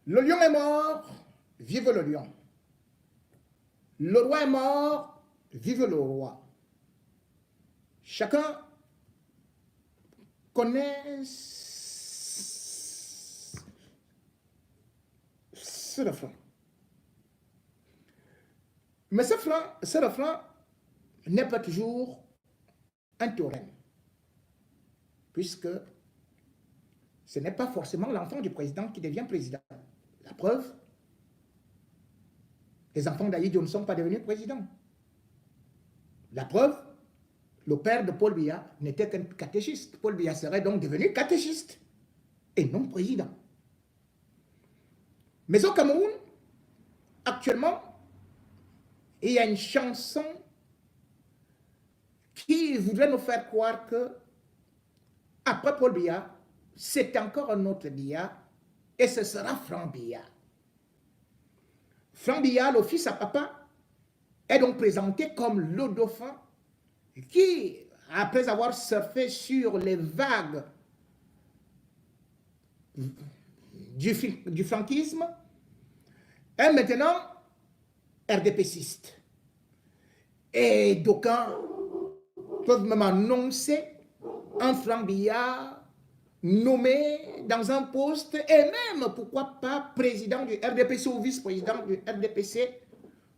Le lion est mort, vive le lion. Le roi est mort, vive le roi. Chacun connaît ce refrain. Mais ce refrain n'est pas toujours un théorème, puisque ce n'est pas forcément l'enfant du président qui devient président. La preuve, les enfants d'Aïdjo ne sont pas devenus présidents. La preuve, le père de Paul Biya n'était qu'un catéchiste. Paul Biya serait donc devenu catéchiste et non président. Mais au Cameroun, actuellement, il y a une chanson qui voudrait nous faire croire que après Paul Biya, c'est encore un autre Biya et ce sera Franck Biya. Franck Biya, le fils à papa, est donc présenté comme le dauphin qui, après avoir surfé sur les vagues du franquisme, est maintenant RDPciste. Et d'aucuns peuvent même annoncer un Franck Biya nommé dans un poste et même, pourquoi pas, président du RDPC ou vice-président du RDPC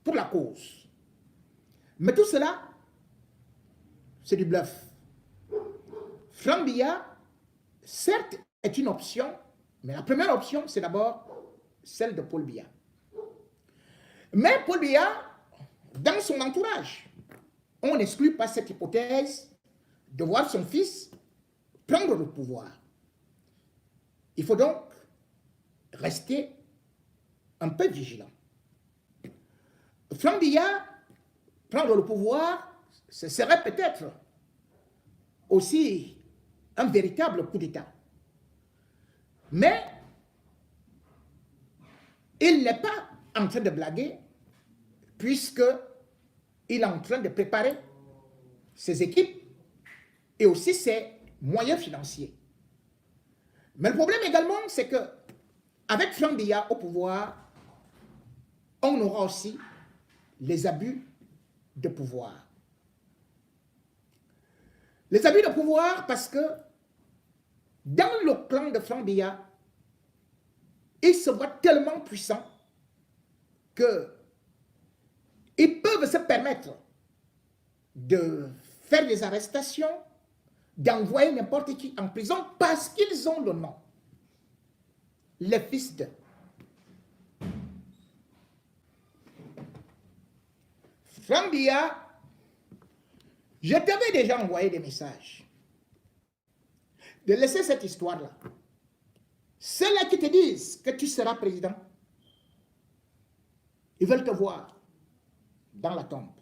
pour la cause. Mais tout cela, c'est du bluff. Franck Biya, certes, est une option, mais la première option, c'est d'abord celle de Paul Biya. Mais Paul Biya, dans son entourage, on n'exclut pas cette hypothèse de voir son fils prendre le pouvoir. Il faut donc rester un peu vigilant. Franck Biya, prendre le pouvoir, ce serait peut-être aussi un véritable coup d'État. Mais il n'est pas en train de blaguer, puisqu'il est en train de préparer ses équipes et aussi ses moyens financiers. Mais le problème également, c'est que avec Franck Biya au pouvoir, on aura aussi les abus de pouvoir. Les abus de pouvoir parce que dans le clan de Franck Biya, ils se voient tellement puissants qu'ils peuvent se permettre de faire des arrestations, d'envoyer n'importe qui en prison parce qu'ils ont le nom. Les fils de. Franck Biya, je t'avais déjà envoyé des messages. De laisser cette histoire-là. Ceux-là qui te disent que tu seras président, ils veulent te voir dans la tombe.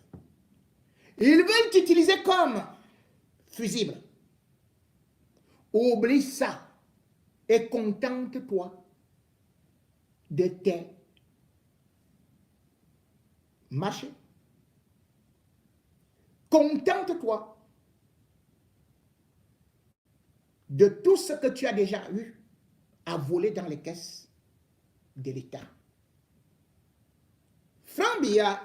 Ils veulent t'utiliser comme fusible. Oublie ça et contente-toi de tes marchés. Contente-toi de tout ce que tu as déjà eu à voler dans les caisses de l'État. Franck Biya,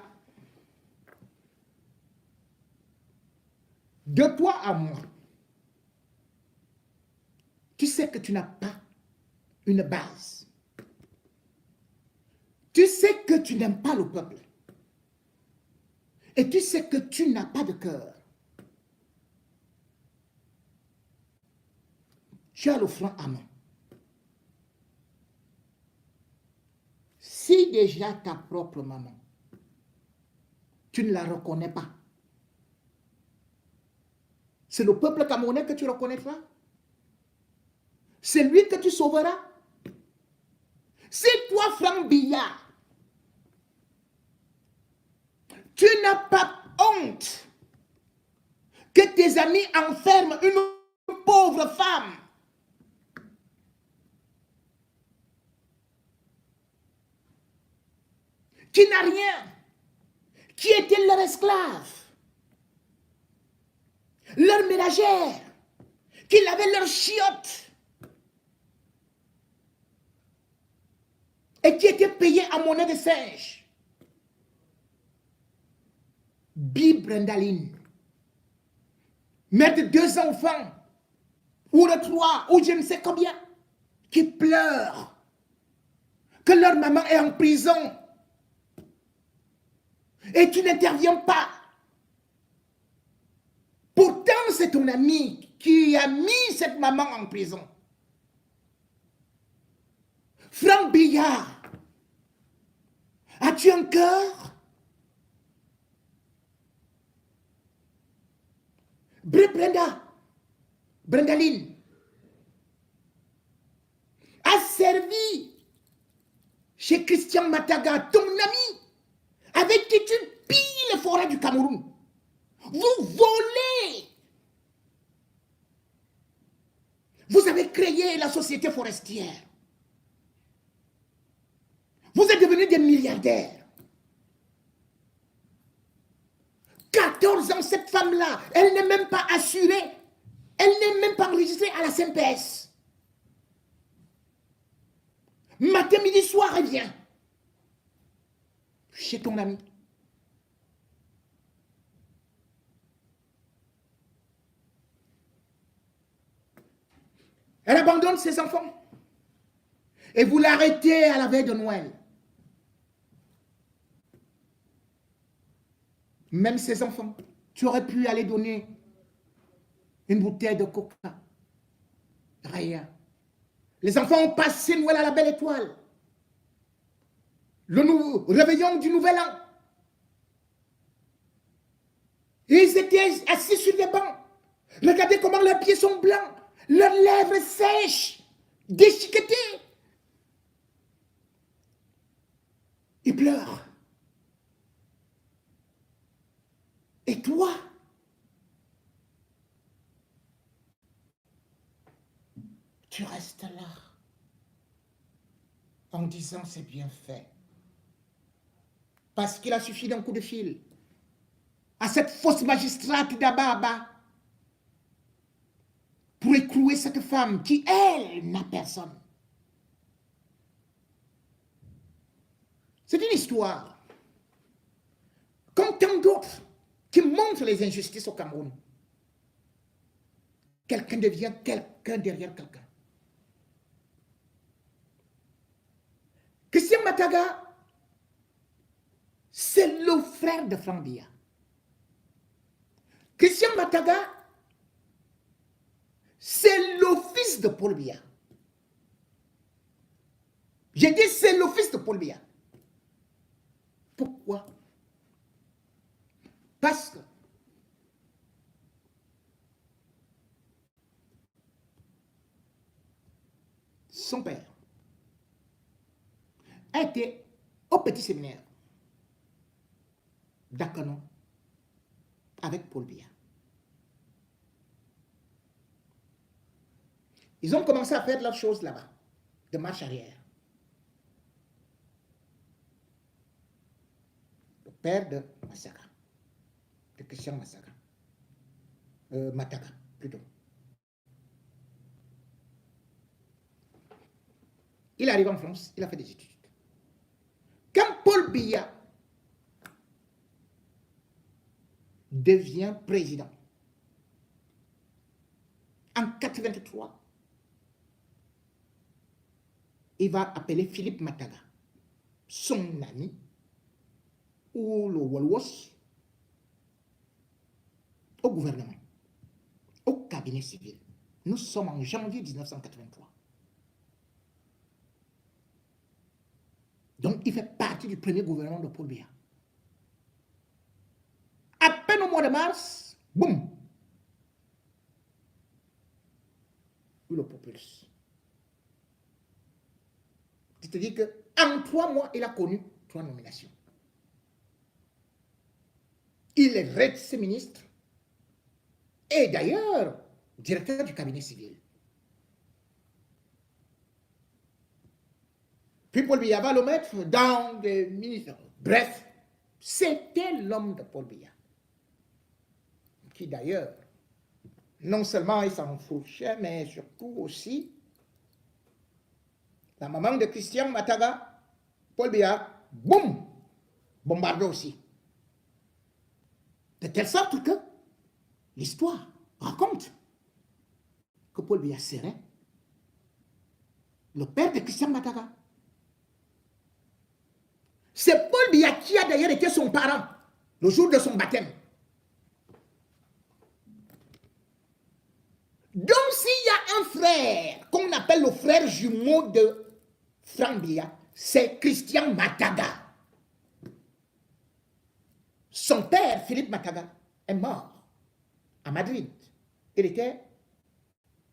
de toi à moi, tu sais que tu n'as pas une base. Tu sais que tu n'aimes pas le peuple. Et tu sais que tu n'as pas de cœur. Tu as le front à main. Si déjà ta propre maman, tu ne la reconnais pas, c'est le peuple camerounais que tu reconnaîtras. C'est lui que tu sauveras. Si toi, Franck Biya, tu n'as pas honte que tes amis enferment une pauvre femme, qui n'a rien, qui était leur esclave, leur ménagère, qui lavait leurs chiottes. et qui était payé en monnaie de singe. Bill Brendaline, mère de 2 enfants, ou de 3, ou je ne sais combien, qui pleurent que leur maman est en prison. Et tu n'interviens pas. Pourtant, c'est ton ami qui a mis cette maman en prison. Franck Billard, as-tu un cœur? Brendaline, a servi chez Christian Mataga, ton ami, avec qui tu pilles les forêts du Cameroun. Vous volez. Vous avez créé la société forestière. Vous êtes devenus des milliardaires. 14 ans, cette femme-là, elle n'est même pas assurée. Elle n'est même pas enregistrée à la CNPS. Matin, midi, soir, elle vient. Chez ton ami. Elle abandonne ses enfants. Et vous l'arrêtez à la veille de Noël. Même ses enfants, tu aurais pu aller donner une bouteille de coca. Rien. Les enfants ont passé Noël à la belle étoile. Le réveillon du nouvel an. Ils étaient assis sur les bancs. Regardez comment leurs pieds sont blancs. Leurs lèvres sèches, déchiquetées. Ils pleurent. Et toi, tu restes là en disant c'est bien fait. Parce qu'il a suffi d'un coup de fil à cette fausse magistrate d'Ababa pour écrouer cette femme qui, elle, n'a personne. C'est une histoire, comme tant d'autres, qui montrent les injustices au Cameroun. Quelqu'un devient quelqu'un derrière quelqu'un. Christian Mataga, c'est le frère de Franck Biya. Christian Mataga, c'est le fils de Paul Biya. J'ai dit c'est le fils de Paul Biya. Pourquoi? Parce que son père a été au petit séminaire d'Akano avec Paul Biya. Ils ont commencé à faire leurs choses là-bas, de marche arrière. Le père de Masaka, de Christian Masaka, Mataga plutôt. Il arrive en France, il a fait des études. Quand Paul Biya devient président, en 1983, il va appeler Philippe Mataga, son ami, ou le Walwas, au gouvernement, au cabinet civil. Nous sommes en janvier 1983. Donc, il fait partie du premier gouvernement de Paul Biya. À peine au mois de mars, boum, il le propulse. C'est-à-dire qu'en 3 mois, il a connu 3 nominations. Il est ex-ministre et d'ailleurs directeur du cabinet civil. Puis Paul Biya va le mettre dans des ministères. Bref, c'était l'homme de Paul Biya. Qui d'ailleurs, non seulement il s'en fouchait, mais surtout aussi, la maman de Christian Mataga Paul Biya, boum, bombardé aussi. De telle sorte que l'histoire raconte que Paul Biya serait le père de Christian Mataga. C'est Paul Biya qui a d'ailleurs été son parent le jour de son baptême. Donc s'il y a un frère qu'on appelle le frère jumeau de Franck Biya, c'est Christian Mataga. Son père, Philippe Mataga, est mort à Madrid. Il était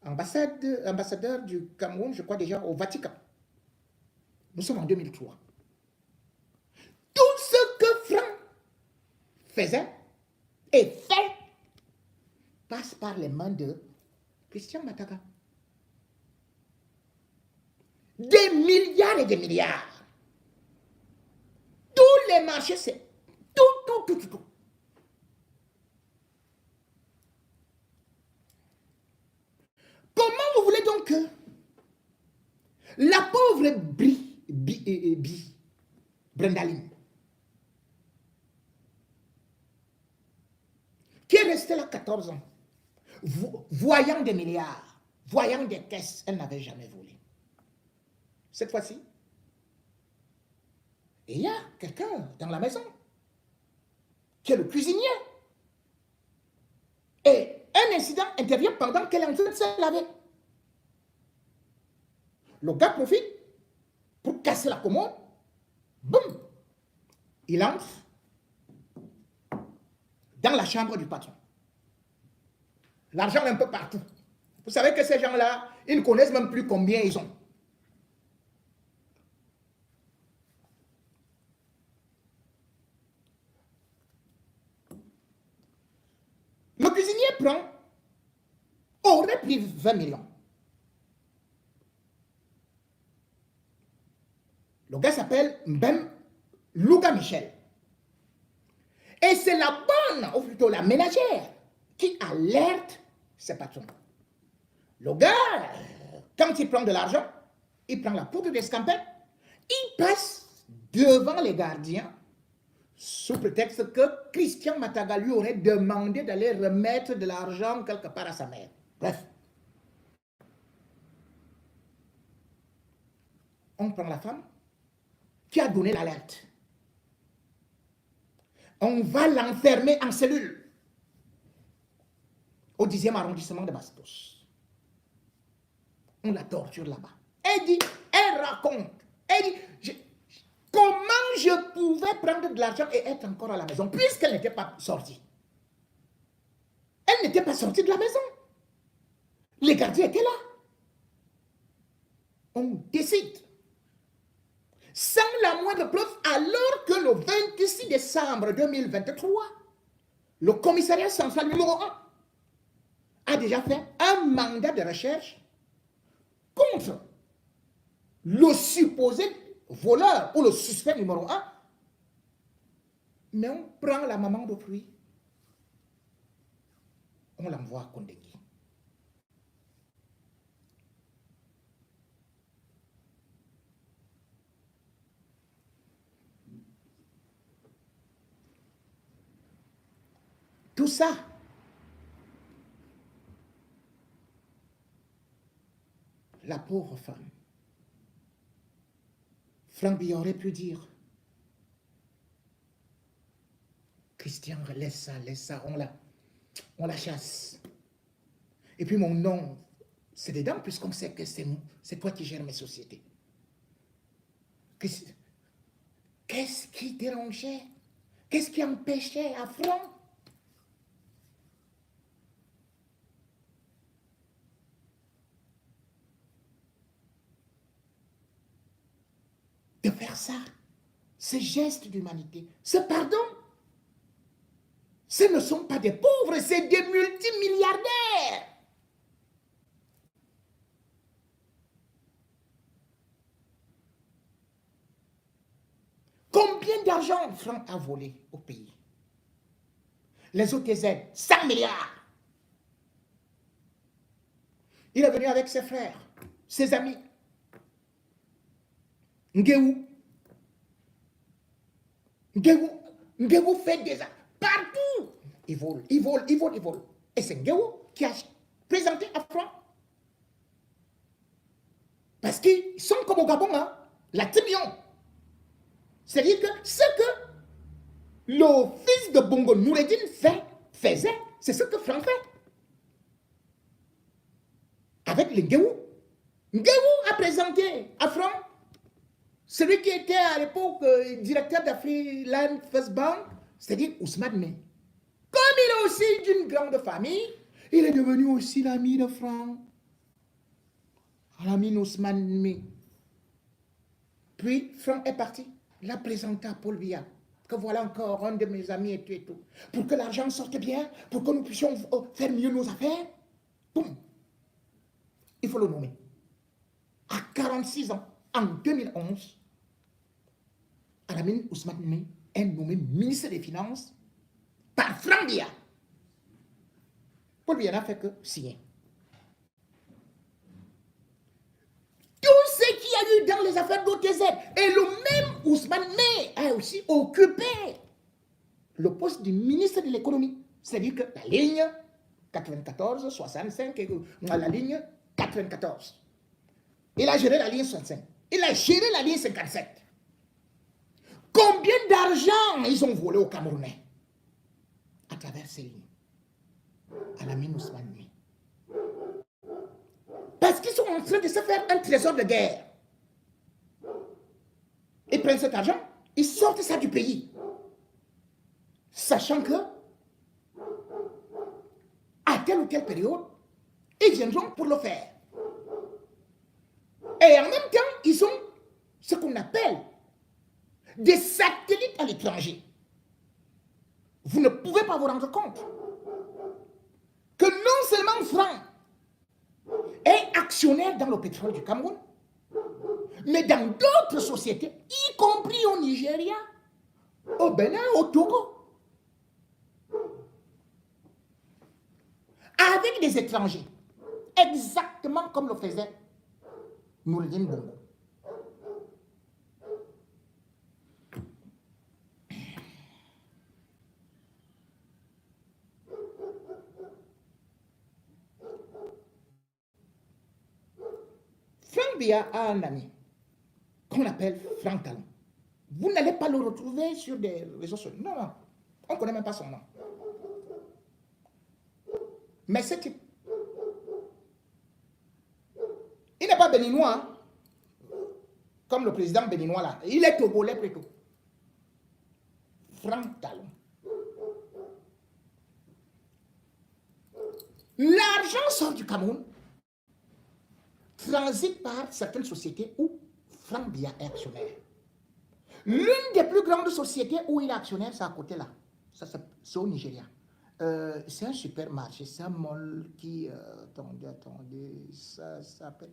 ambassadeur du Cameroun, je crois déjà, au Vatican. Nous sommes en 2003. Tout ce que Franck faisait et fait passe par les mains de Christian Mataga. Des milliards et des milliards. Tous les marchés, c'est tout. Comment vous voulez donc que la pauvre Brendaline, qui est restée là 14 ans, voyant des milliards, voyant des caisses, elle n'avait jamais volé. Cette fois-ci, il y a quelqu'un dans la maison qui est le cuisinier. Et un incident intervient pendant qu'elle est en train de se laver. Le gars profite pour casser la commode. Boum! Il entre dans la chambre du patron. L'argent est un peu partout. Vous savez que ces gens-là, ils ne connaissent même plus combien ils ont. Le cuisinier aurait pris 20 millions. Le gars s'appelle Mbem Louga Michel. Et c'est la bonne, ou plutôt la ménagère, qui alerte ses patrons. Le gars, quand il prend de l'argent, il prend la poudre d'escampette, il passe devant les gardiens sous prétexte que Christian Mataga lui aurait demandé d'aller remettre de l'argent quelque part à sa mère. Bref. On prend la femme qui a donné l'alerte. On va l'enfermer en cellule au 10e arrondissement de Bastos. On la torture là-bas. Elle raconte, elle dit, comment je pouvais prendre de l'argent et être encore à la maison puisqu'elle n'était pas sortie. Elle n'était pas sortie de la maison. Les gardiens étaient là. On décide. Sans la moindre preuve, alors que le 26 décembre 2023, le commissariat central numéro 1 a déjà fait un mandat de recherche contre le supposé voleur ou le suspect numéro 1. Mais on prend la maman d'autrui, on l'envoie à Kondengui. Tout ça, la pauvre femme, Franck Biya aurait pu dire, Christian, laisse ça, on la chasse. Et puis mon nom, c'est dedans, puisqu'on sait que c'est toi qui gères mes sociétés. Qu'est-ce qui dérangeait? Qu'est-ce qui empêchait à Franck de faire ça? Ce geste d'humanité, ce pardon, ce ne sont pas des pauvres, c'est des multimilliardaires. Combien d'argent Franck a volé au pays? Les OTZ, 100 milliards. Il est venu avec ses frères, ses amis. Ngéou, Nguewo fait des actes partout. Il vole, il vole, il vole, il vole. Et c'est Nguewo qui a présenté à Franck. Parce qu'ils sont comme au Gabon, hein, la Timion. C'est-à-dire que ce que le fils de Bongo Noureddin faisait, c'est ce que Franck fait. Avec le Nguewo. Nguewo a présenté à Franck, celui qui était à l'époque directeur d'Afriland First Bank, c'est-à-dire Ousmane Mé. Comme il est aussi d'une grande famille, il est devenu aussi l'ami de Franck. L'ami Ousmane Mé. Puis Franck est parti. Il a présenté à Paul Biya. Que voilà encore un de mes amis et tout et tout. Pour que l'argent sorte bien, pour que nous puissions faire mieux nos affaires. Boum. Il faut le nommer. À 46 ans, en 2011, Alamine Ousmane Mé est nommé ministre des Finances par Franck Biya. Paul Biya n'a fait que signer. Tout ce qu'il y a eu dans les affaires d'OTZ, et le même Ousmane Mé a aussi occupé le poste du ministre de l'économie. C'est-à-dire que la ligne 94, 65, et la ligne 94. Il a géré la ligne 65. Il a géré la ligne 57. Combien d'argent ils ont volé aux Camerounais à travers ces lignes? Alamine Ousmane Mé. Parce qu'ils sont en train de se faire un trésor de guerre. Ils prennent cet argent, ils sortent ça du pays. Sachant que, à telle ou telle période, ils viendront pour le faire. Et en même temps, ils ont ce qu'on appelle des satellites à l'étranger. Vous ne pouvez pas vous rendre compte que non seulement Franck est actionnaire dans le pétrole du Cameroun, mais dans d'autres sociétés, y compris au Nigeria, au Bénin, au Togo, avec des étrangers, exactement comme le faisait Noureddin Bongo. Franck Biya a un ami qu'on appelle Franck Talon. Vous n'allez pas le retrouver sur des réseaux sociaux. Non, non. On ne connaît même pas son nom. Mais ce type, il n'est pas béninois, hein, comme le président béninois là. Il est togolais plutôt. Franck Talon. L'argent sort du Cameroun, transite par certaines sociétés où Franck Biya est actionnaire. L'une des plus grandes sociétés où il est actionnaire, c'est à côté là. C'est au Nigeria. C'est un supermarché, c'est un mall qui... attendez, ça s'appelle...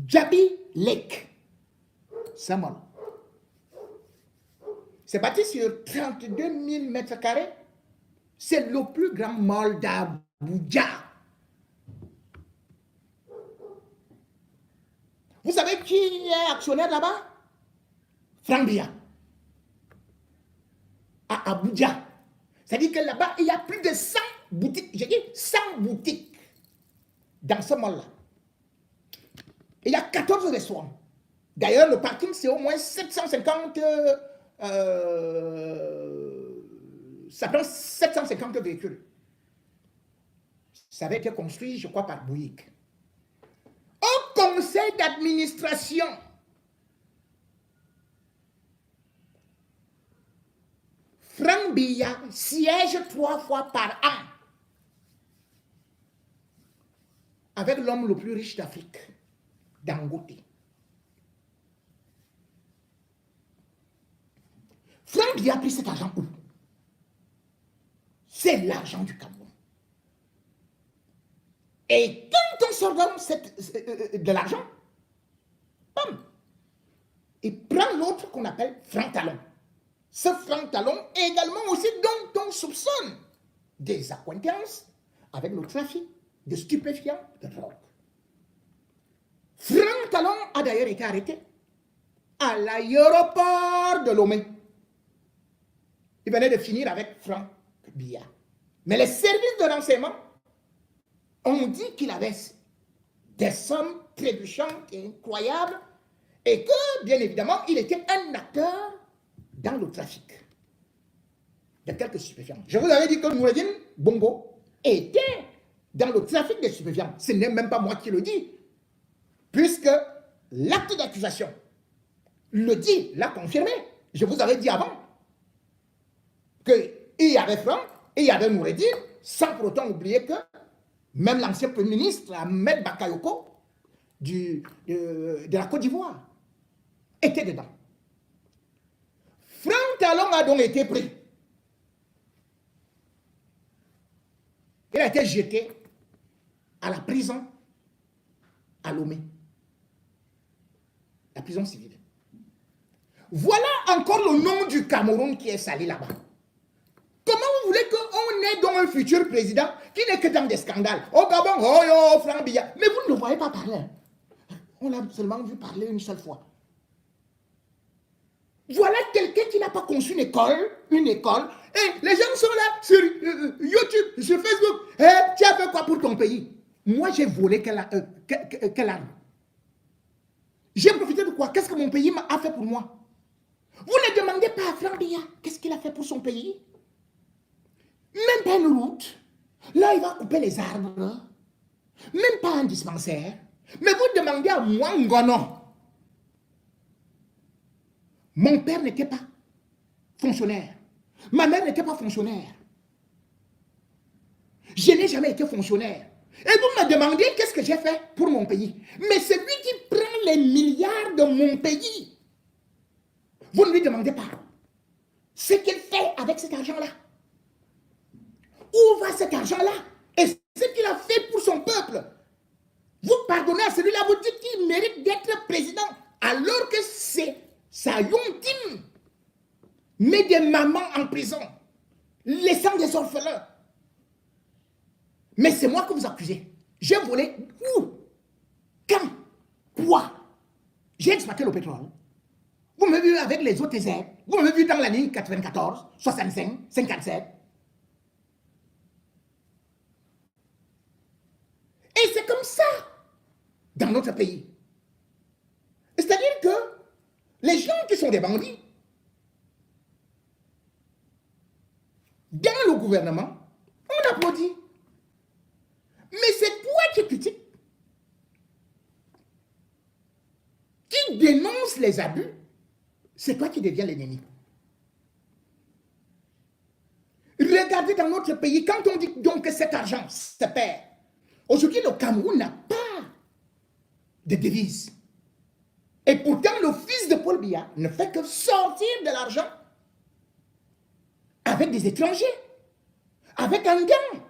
Jabi Lake. C'est un mall. C'est bâti sur 32 000 mètres carrés. C'est le plus grand mall d'Abuja. Vous savez qui est actionnaire là-bas? Franck Biya. À Abuja. C'est-à-dire que là-bas, il y a plus de 100 boutiques. J'ai dit 100 boutiques dans ce mall-là. Il y a 14 restaurants. D'ailleurs, le parking, c'est au moins 750... ça prend 750 véhicules. Ça avait été construit, je crois, par Bouygues. Au conseil d'administration, Franck Biya siège 3 fois par an avec l'homme le plus riche d'Afrique, Dangote. Franck Biya a pris cet argent où? C'est l'argent du Cameroun. Et quand on sort de l'argent, il prend l'autre qu'on appelle Franck Talon. Ce Franck Talon est également aussi dont on soupçonne des accointances avec le trafic de stupéfiants, de drogue. Franck Talon a d'ailleurs été arrêté à l'aéroport de Lomé. Il venait de finir avec Franck Biya. Mais les services de renseignement ont dit qu'il avait des sommes trébuchantes et incroyables et que, bien évidemment, il était un acteur dans le trafic de quelques stupéfiants. Je vous avais dit que Noureddin Bongo était dans le trafic des stupéfiants. Ce n'est même pas moi qui le dis, puisque l'acte d'accusation le dit, l'a confirmé. Je vous avais dit avant qu'il y avait Franck et il y avait Noureddin, sans pour autant oublier que même l'ancien Premier ministre, Ahmed Bakayoko, de la Côte d'Ivoire, était dedans. Franck Talon a donc été pris. Il a été jeté à la prison à Lomé, la prison civile. Voilà encore le nom du Cameroun qui est sali là-bas. Comment vous voulez qu'on ait donc un futur président qui n'est que dans des scandales? Au Gabon, oh yo, Franck Biya. Mais vous ne le voyez pas parler. On l'a seulement vu parler une seule fois. Voilà quelqu'un qui n'a pas conçu une école. Et les gens sont là sur YouTube, sur Facebook. Hey, tu as fait quoi pour ton pays? Moi, j'ai volé quelle arme? J'ai profité de quoi? Qu'est-ce que mon pays a fait pour moi? Vous ne demandez pas à Franck Biya qu'est-ce qu'il a fait pour son pays? Même pas une route. Là, il va couper les arbres. Même pas un dispensaire. Mais vous demandez à moi, Ngono. Mon père n'était pas fonctionnaire. Ma mère n'était pas fonctionnaire. Je n'ai jamais été fonctionnaire. Et vous me demandez qu'est-ce que j'ai fait pour mon pays. Mais c'est lui qui prend les milliards de mon pays. Vous ne lui demandez pas ce qu'il fait avec cet argent-là. Où va cet argent-là? Et ce qu'il a fait pour son peuple. Vous pardonnez à celui-là, vous dites qu'il mérite d'être président, alors que c'est sa yontine met des mamans en prison, laissant des orphelins. Mais c'est moi que vous accusez. J'ai volé où? Quand? Quoi? J'ai exploité le pétrole. Vous m'avez vu avec les OTZ. Vous m'avez vu dans la ligne 94, 65, 57. Et c'est comme ça dans notre pays. C'est-à-dire que les gens qui sont des bandits, dans le gouvernement, on applaudit. Mais c'est toi qui critiques, qui dénonce les abus, c'est toi qui deviens l'ennemi. Regardez dans notre pays, quand on dit donc que cet argent se perd, aujourd'hui le Cameroun n'a pas de devise. Et pourtant le fils de Paul Biya ne fait que sortir de l'argent avec des étrangers, avec un gain.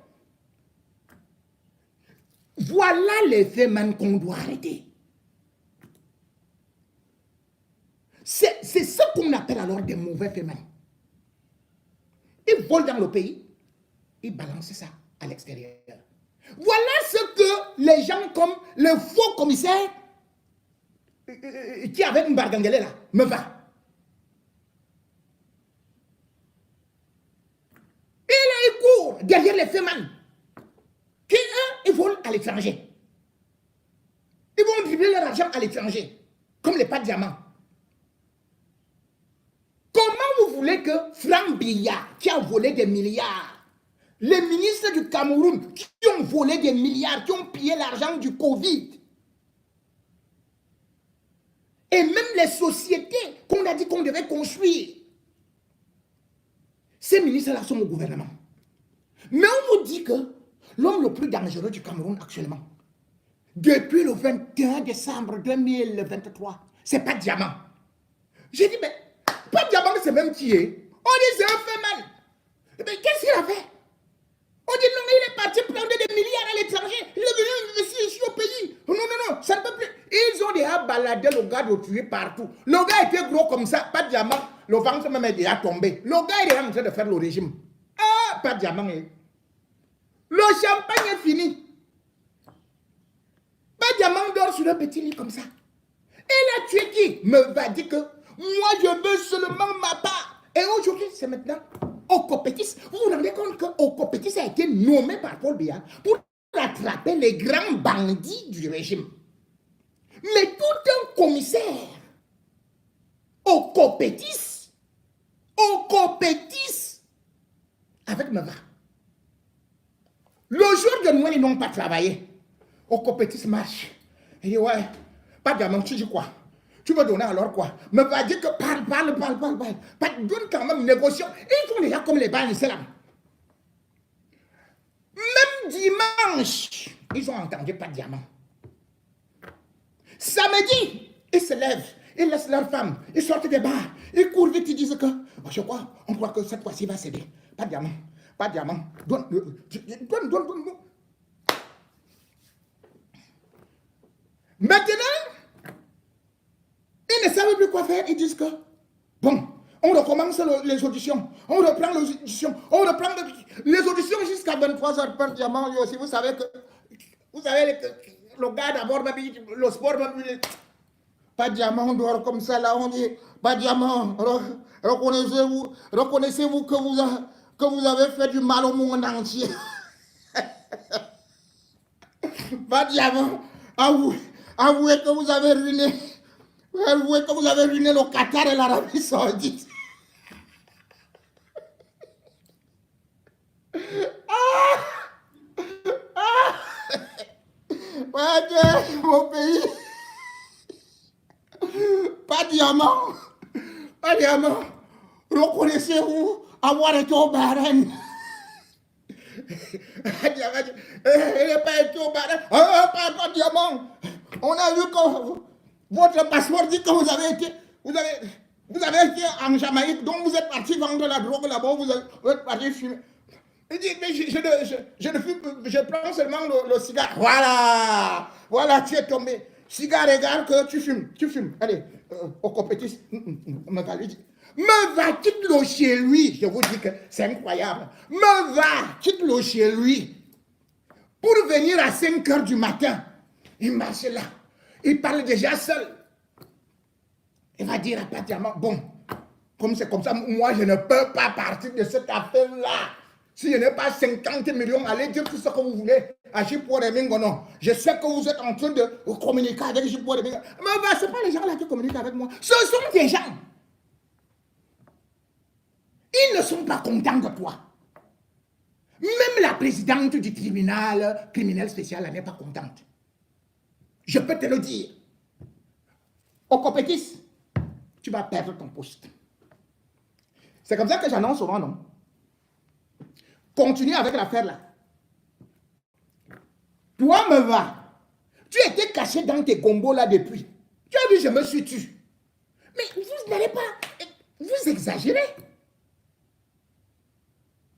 Voilà les faits même qu'on doit arrêter. C'est ce qu'on appelle alors des mauvais faits même. Ils volent dans le pays, ils balancent ça à l'extérieur. Voilà ce que les gens comme le faux commissaire qui avec Mbargangele là me va. Il court derrière les faits même. Qui eux, ils volent à l'étranger. Ils vont dribbler leur argent à l'étranger, comme les pâtes diamants. Comment vous voulez que Franck Biya, qui a volé des milliards, les ministres du Cameroun, qui ont volé des milliards, qui ont pillé l'argent du Covid, et même les sociétés qu'on a dit qu'on devait construire, ces ministres-là sont au gouvernement. Mais on vous dit que l'homme le plus dangereux du Cameroun actuellement, depuis le 21 décembre 2023, c'est pas Diamant. J'ai dit, mais pas Diamant, c'est même qui est. On dit, c'est un fait mal. Mais qu'est-ce qu'il a fait? On dit, non, mais il est parti prendre des milliards à l'étranger. Il est venu investir ici au pays. Non, non, non, ça ne peut plus. Ils ont déjà baladé le gars de tuer partout. Le gars était gros comme ça, pas de diamant. Le ventre même est déjà tombé. Le gars est en train de faire le régime. Ah, pas de diamant. Le champagne est fini. Pas de diamant dort sur un petit lit comme ça. Elle a tué qui? Me va dire que moi, je veux seulement ma part. Et aujourd'hui, c'est maintenant Ocopétis. Vous vous rendez compte que Ocopétis a été nommé par Paul Biya pour attraper les grands bandits du régime. Mais tout un commissaire, Ocopétis, avec Meva. Le jour de Noël, ils n'ont pas travaillé. Ocopétis marche. Il dit, ouais, pas de diamant, tu dis quoi? Tu veux donner alors quoi? Me va dire que parle. Pas donne quand même, négocions. Ils font déjà comme les balles d'islam. Même dimanche, ils ont entendu pas de diamant. Samedi, ils se lèvent, ils laissent leurs femmes, ils sortent des bars, ils courent vite, ils disent que, oh, je crois, on croit que cette fois-ci va céder. Pas de diamant, pas de diamant. Donne. Maintenant, ils ne savent plus quoi faire, ils disent que, bon, on recommence les auditions, on reprend les auditions, les auditions jusqu'à 23h par diamant. Aussi, vous savez que, le gars d'abord, le sport, pas de diamant, on dort comme ça, là, on dit, pas de diamant, reconnaissez-vous que vous avez fait du mal au monde entier. Pas de diamant, avouez que vous avez ruiné, le Qatar et l'Arabie Saoudite. Mon pays. Pas de diamant. Reconnaissez-vous avoir été au Bahreïn? Il n'est pas été au Bahreïn. Pas de diamant. On a vu que votre passeport dit que vous avez été en Jamaïque, donc vous êtes parti vendre la drogue là-bas, vous êtes parti fumer. Il dit, mais je ne fume, je prends seulement le cigare. Voilà, tu es tombé. Cigare, regarde que tu fumes. Allez, au compétition, me va, quitte-le chez lui. Je vous dis que c'est incroyable. Me va, quitte-le chez lui. Pour venir à 5 h du matin, il marche là. Il parle déjà seul. Il va dire à Patiaman, bon, comme c'est comme ça, moi je ne peux pas partir de cette affaire-là. Si je n'ai pas 50 millions, allez dire tout ce que vous voulez à Jipo Remingo, non. Je sais que vous êtes en train de communiquer avec Jipo Remingo. Mais ce n'est pas les gens là qui communiquent avec moi. Ce sont des gens. Ils ne sont pas contents de toi. Même la présidente du tribunal criminel spécial n'est pas contente. Je peux te le dire. Au Copétis, tu vas perdre ton poste. C'est comme ça que j'annonce souvent, non? Continue avec l'affaire là. Toi, me va. Tu étais caché dans tes gombos là depuis. Tu as vu, je me suis tué. Mais vous n'allez pas. Vous exagérez.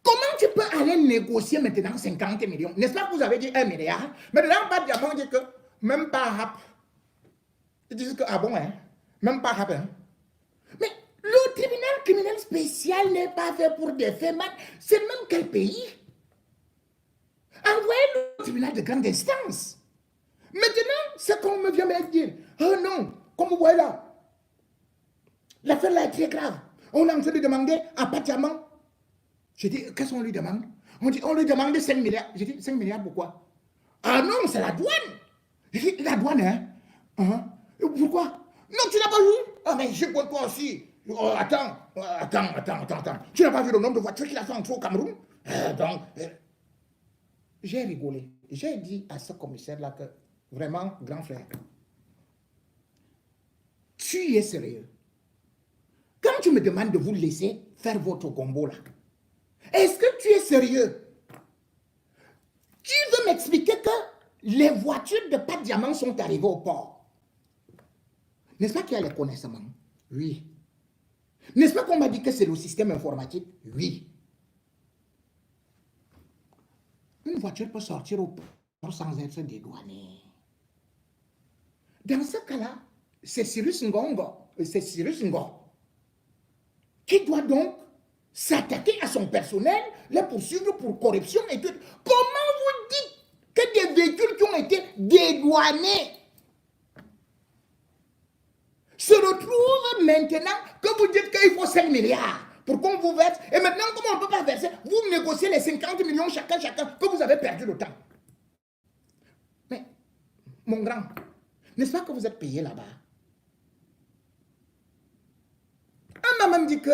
Comment tu peux aller négocier maintenant 50 millions? N'est-ce pas que vous avez dit 1 milliard? Maintenant, pas de diamant dit que même pas rap. Ils disent que, ah bon, hein? Même pas rap, hein? Mais le tribunal criminel spécial n'est pas fait pour des faits, man. C'est même quel pays? Envoyez le tribunal de grande instance. Maintenant, c'est qu'on me vient me dire, oh non, comme vous voyez là, l'affaire là est très grave. On est en train de demander à Patiaman. J'ai dit, qu'est-ce qu'on lui demande? On dit, on lui demande 5 milliards. J'ai dit, 5 milliards pourquoi? Ah non, c'est la douane. J'ai dit, la douane, hein? Pourquoi? Non, tu n'as pas vu? Ah, mais je vois toi aussi. Oh, attends. Tu n'as pas vu le nombre de voitures qu'il a fait entrer au Cameroun? J'ai rigolé. J'ai dit à ce commissaire-là que, vraiment, grand frère, tu es sérieux. Quand tu me demandes de vous laisser faire votre combo là, est-ce que tu es sérieux? Tu veux m'expliquer que les voitures de Pat Diamant sont arrivées au port? N'est-ce pas qu'il y a les connaissances? Oui. N'est-ce pas qu'on m'a dit que c'est le système informatique? Oui. Une voiture peut sortir au port sans être dédouanée. Dans ce cas-là, c'est Cyrus Ngongo qui doit donc s'attaquer à son personnel, les poursuivre pour corruption et tout. Comment vous dites que des véhicules qui ont été dédouanés maintenant que vous dites qu'il faut 5 milliards pour qu'on vous verse, et maintenant, comme on ne peut pas verser, vous négociez les 50 millions chacun, que vous avez perdu le temps. Mais, mon grand, n'est-ce pas que vous êtes payé là-bas? On m'a même dit que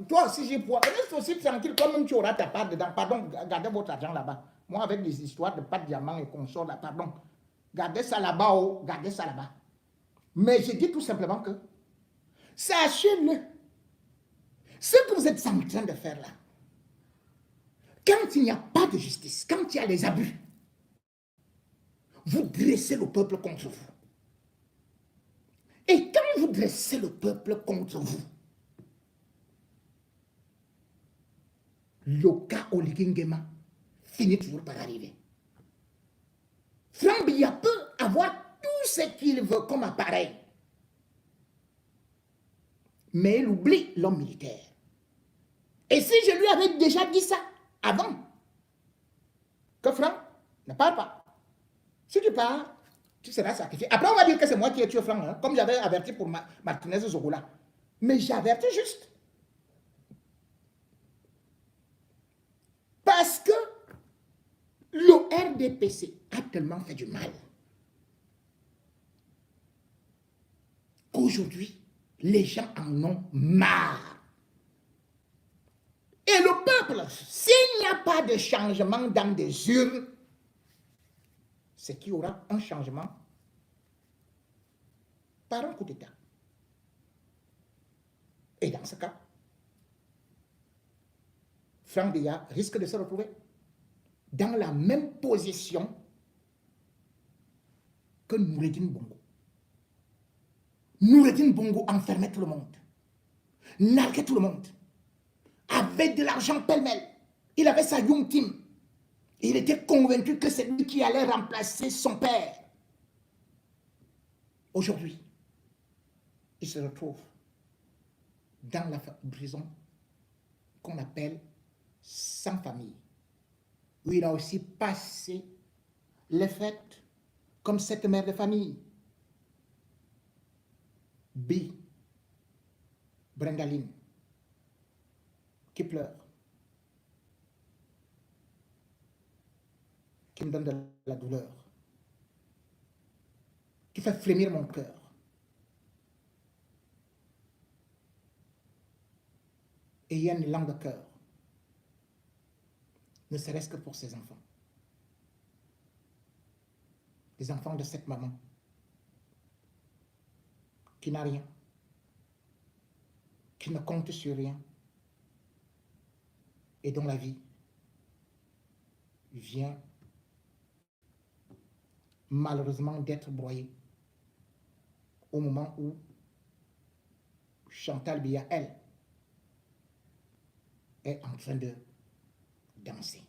toi aussi j'ai poids. Reste aussi tranquille, quand même tu auras ta part dedans. Pardon, gardez votre argent là-bas. Moi, avec des histoires de pas de diamants et consorts là, pardon. Gardez ça là-bas, oh, gardez ça là-bas. Mais je dis tout simplement que, sachez-le, ce que vous êtes en train de faire là, quand il n'y a pas de justice, quand il y a les abus, vous dressez le peuple contre vous. Et quand vous dressez le peuple contre vous, le cas Oligingema finit toujours par arriver. Franck Biya peut avoir tout ce qu'il veut comme appareil, mais il oublie l'homme militaire. Et si je lui avais déjà dit ça avant, que Franck ne parle pas. Si tu parles, tu seras sacrifié. Après, on va dire que c'est moi qui ai tué Franck, hein, comme j'avais averti pour Martinez Zogola. Mais j'avertis juste. Parce que le RDPC a tellement fait du mal qu'aujourd'hui, les gens en ont marre. Et le peuple, s'il n'y a pas de changement dans des urnes, c'est qu'il y aura un changement par un coup d'État. Et dans ce cas, Franck Biya risque de se retrouver dans la même position que Noureddin Bongo. Noureddin Bongo enfermait tout le monde, narguait tout le monde, avait de l'argent pêle-mêle. Il avait sa Young Team. Il était convaincu que c'est lui qui allait remplacer son père. Aujourd'hui, il se retrouve dans la prison qu'on appelle sans famille, où il a aussi passé les fêtes comme cette mère de famille. B, Brendaline, qui pleure, qui me donne de la douleur, qui fait frémir mon cœur. Et il y a une langue de cœur, ne serait-ce que pour ses enfants. Les enfants de cette maman, qui n'a rien, qui ne compte sur rien, et dont la vie vient malheureusement d'être broyée au moment où Chantal Biya, elle, est en train de danser.